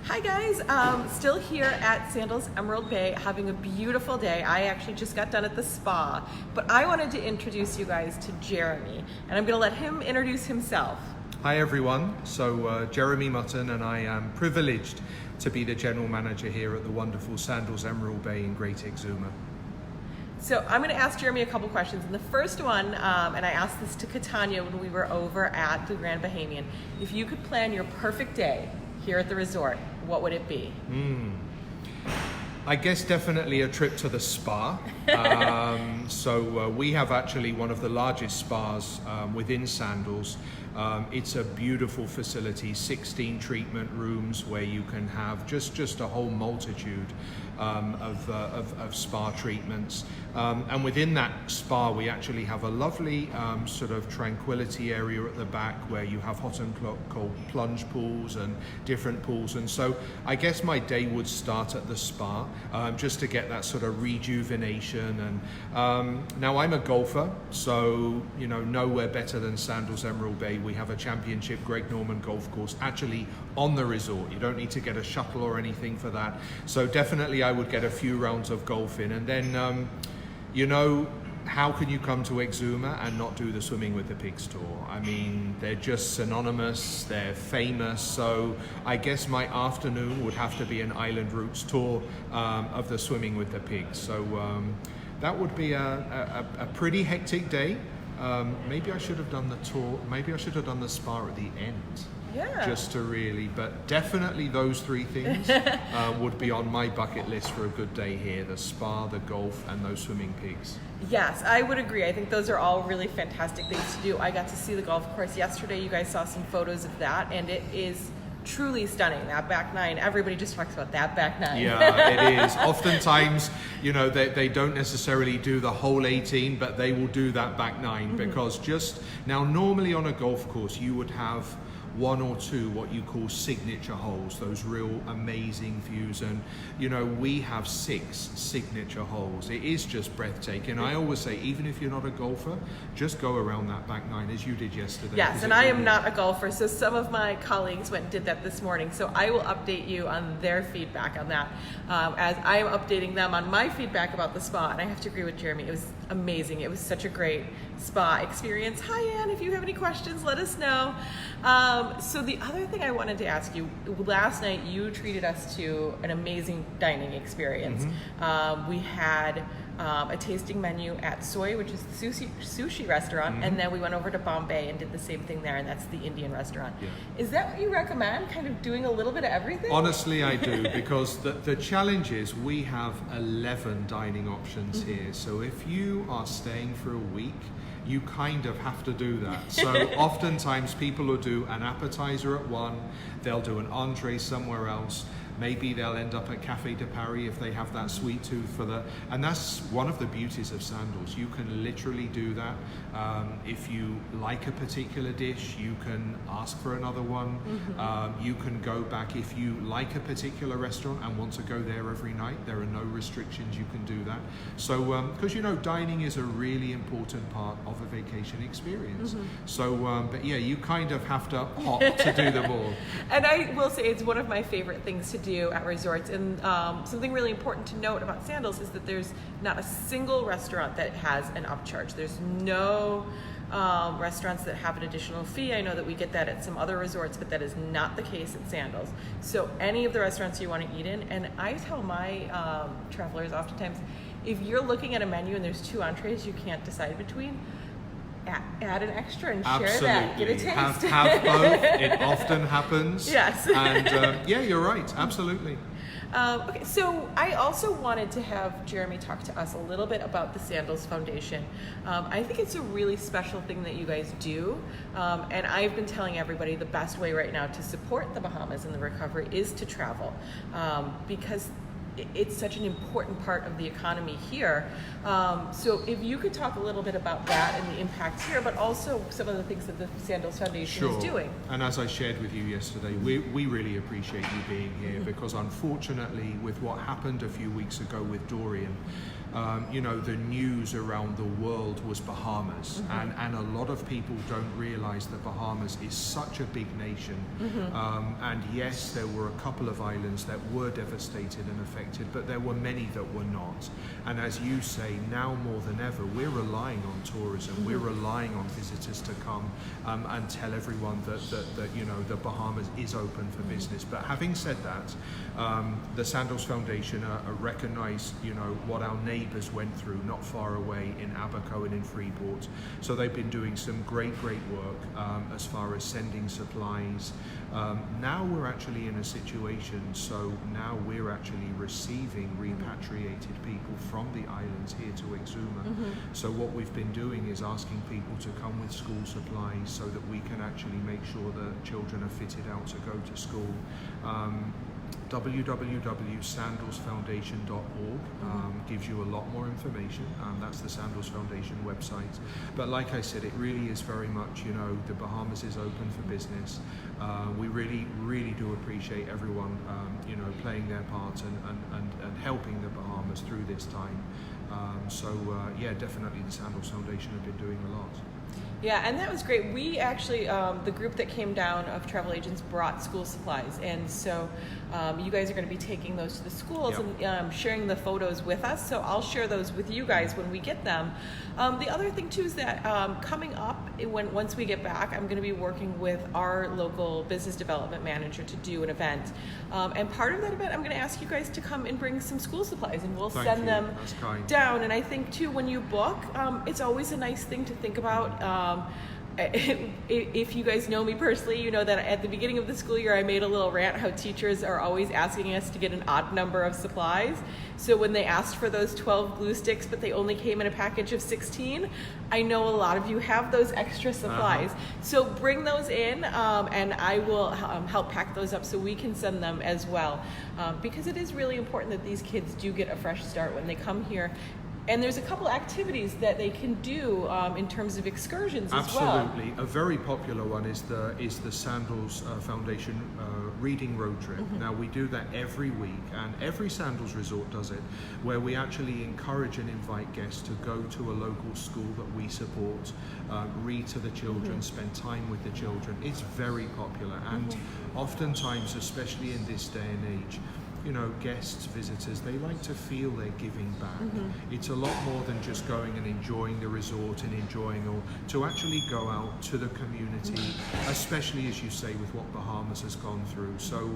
Hi guys, still here at Sandals Emerald Bay having a beautiful day. I actually just got done at the spa, but I wanted to introduce you guys to Jeremy, and I'm going to let him introduce himself. Hi everyone, so Jeremy Mutton, and I am privileged to be the general manager here at the wonderful Sandals Emerald Bay in Great Exuma. So I'm going to ask Jeremy a couple questions, and the first one, and I asked this to Katanya when we were over at the Grand Bahamian, if you could plan your perfect day here at the resort, what would it be? I guess definitely a trip to the spa. We have actually one of the largest spas within Sandals. It's a beautiful facility, 16 treatment rooms where you can have just a whole multitude of spa treatments. And within that spa, we actually have a lovely sort of tranquility area at the back where you have hot and cold plunge pools and different pools. And so I guess my day would start at the spa just to get that sort of rejuvenation. And now I'm a golfer, so nowhere better than Sandals Emerald Bay. We have a championship Greg Norman golf course actually on the resort. You don't need to get a shuttle or anything for that. So definitely I would get a few rounds of golf in, and then how can you come to Exuma and not do the Swimming with the Pigs tour? I mean, they're just synonymous, they're famous, so I guess my afternoon would have to be an Island Routes tour of the Swimming with the Pigs. So that would be a pretty hectic day. Maybe I should have done the tour, maybe I should have done the spa at the end. Yeah. Just to really, but definitely those three things would be on my bucket list for a good day here: the spa, the golf, and those swimming pigs. Yes, I would agree. I think those are all really fantastic things to do. I got to see the golf course yesterday. You guys saw some photos of that, and it is truly stunning. That back nine, everybody just talks about that back nine. Yeah, it is. Oftentimes, they don't necessarily do the whole 18, but they will do that back nine because just now, normally on a golf course, you would have one or two what you call signature holes, those real amazing views, and we have 6 signature holes. It is just breathtaking. I always say, even if you're not a golfer, just go around that back nine as you did yesterday. Yes, and I am not a golfer, so some of my colleagues went and did that this morning, so I will update you on their feedback on that as I am updating them on my feedback about the spa. And I have to agree with Jeremy, it was amazing. It was such a great spa experience. Hi Ann, if you have any questions, let us know. So the other thing I wanted to ask you, last night you treated us to an amazing dining experience. We had a tasting menu at Soy, which is the sushi restaurant, and then we went over to Bombay and did the same thing there, and that's the Indian restaurant. Yeah. Is that what you recommend, kind of doing a little bit of everything? Honestly, I do, because the challenge is we have 11 dining options here, so if you are staying for a week, you kind of have to do that. So oftentimes people will do an appetizer at one, they'll do an entree somewhere else, maybe they'll end up at Café de Paris if they have that sweet tooth for the, and that's one of the beauties of Sandals. You can literally do that. If you like a particular dish, you can ask for another one. You can go back if you like a particular restaurant and want to go there every night. There are no restrictions, you can do that. So, because dining is a really important part of a vacation experience. So, but yeah, you kind of have to hop to do them all. And I will say it's one of my favorite things to do at resorts, and something really important to note about Sandals is that there's not a single restaurant that has an upcharge. There's no restaurants that have an additional fee. I know that we get that at some other resorts, but that is not the case at Sandals. So any of the restaurants you want to eat in, and I tell my travelers oftentimes, if you're looking at a menu and there's 2 entrees you can't decide between, add an extra and share that. Get a taste. Have both. It often happens. Yes. And yeah, you're right. Absolutely. Okay, so I also wanted to have Jeremy talk to us a little bit about the Sandals Foundation. I think it's a really special thing that you guys do, and I've been telling everybody the best way right now to support the Bahamas and the recovery is to travel, because it's such an important part of the economy here. So if you could talk a little bit about that and the impacts here, but also some of the things that the Sandals Foundation is doing. And as I shared with you yesterday, we really appreciate you being here because unfortunately with what happened a few weeks ago with Dorian, you know, the news around the world was Bahamas, and a lot of people don't realize that Bahamas is such a big nation. And yes, there were a couple of islands that were devastated and affected, but there were many that were not. And as you say, now more than ever, we're relying on tourism. We're relying on visitors to come and tell everyone that you know, the Bahamas is open for business. But having said that, the Sandals Foundation recognize, you know, what our neighbors went through not far away in Abaco and in Freeport. So they've been doing some great work as far as sending supplies. Now we're actually in a situation, so now we're actually receiving repatriated people from the islands here to Exuma. So what we've been doing is asking people to come with school supplies so that we can actually make sure that children are fitted out to go to school. www.sandalsfoundation.org gives you a lot more information. That's the Sandals Foundation website. But like I said, it really is very much, you know, the Bahamas is open for business. We really do appreciate everyone, you know, playing their part and helping the Bahamas through this time. Yeah, definitely the Sandals Foundation have been doing a lot. Yeah, and that was great. We actually, the group that came down of travel agents brought school supplies, and so you guys are going to be taking those to the schools and sharing the photos with us, so I'll share those with you guys when we get them. The other thing too is that coming up, once we get back, I'm going to be working with our local business development manager to do an event, and part of that event I'm going to ask you guys to come and bring some school supplies, and we'll send them down. And I think too, when you book, it's always a nice thing to think about. If you guys know me personally, you know that at the beginning of the school year I made a little rant how teachers are always asking us to get an odd number of supplies. So when they asked for those 12 glue sticks but they only came in a package of 16, I know a lot of you have those extra supplies. So bring those in and I will help pack those up so we can send them as well, because it is really important that these kids do get a fresh start when they come here. And there's a couple activities that they can do in terms of excursions as well. Absolutely. A very popular one is the Sandals Foundation reading road trip. Now we do that every week, and every Sandals resort does it, where we actually encourage and invite guests to go to a local school that we support, read to the children, spend time with the children. It's very popular, and oftentimes, especially in this day and age, you know, guests, visitors, they like to feel they're giving back. It's a lot more than just going and enjoying the resort and enjoying, or to actually go out to the community, especially as you say with what Bahamas has gone through. So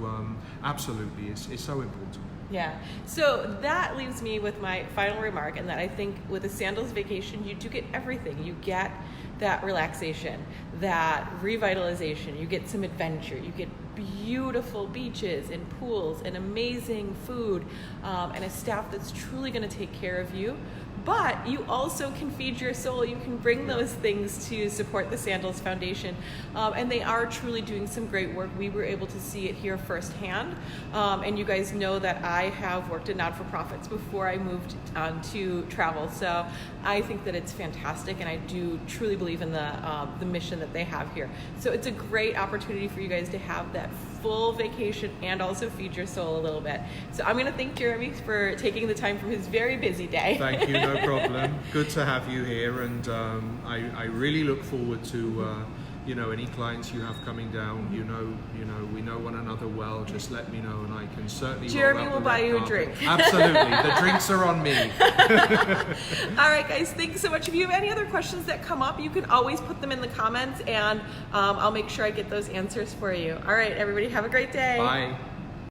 absolutely, it's so important. Yeah, so that leaves me with my final remark, and that I think with a Sandals vacation, you do get everything. You get that relaxation, that revitalization, you get some adventure, you get beautiful beaches and pools and amazing food, and a staff that's truly going to take care of you. But you also can feed your soul. You can bring those things to support the Sandals Foundation, and they are truly doing some great work. We were able to see it here firsthand, and you guys know that I have worked in not-for-profits before I moved on to travel, so I think that it's fantastic, and I do truly believe in the mission that they have here. So it's a great opportunity for you guys to have that full vacation and also feed your soul a little bit. So I'm going to thank Jeremy for taking the time from his very busy day. Thank you, no problem. Good to have you here, and I really look forward to you know, any clients you have coming down. You know, we know one another well. Just let me know, and I can certainly. Jeremy will buy you a drink. Absolutely, the drinks are on me. All right, guys, thanks so much. If you have any other questions that come up, you can always put them in the comments, and I'll make sure I get those answers for you. All right, everybody, have a great day. Bye.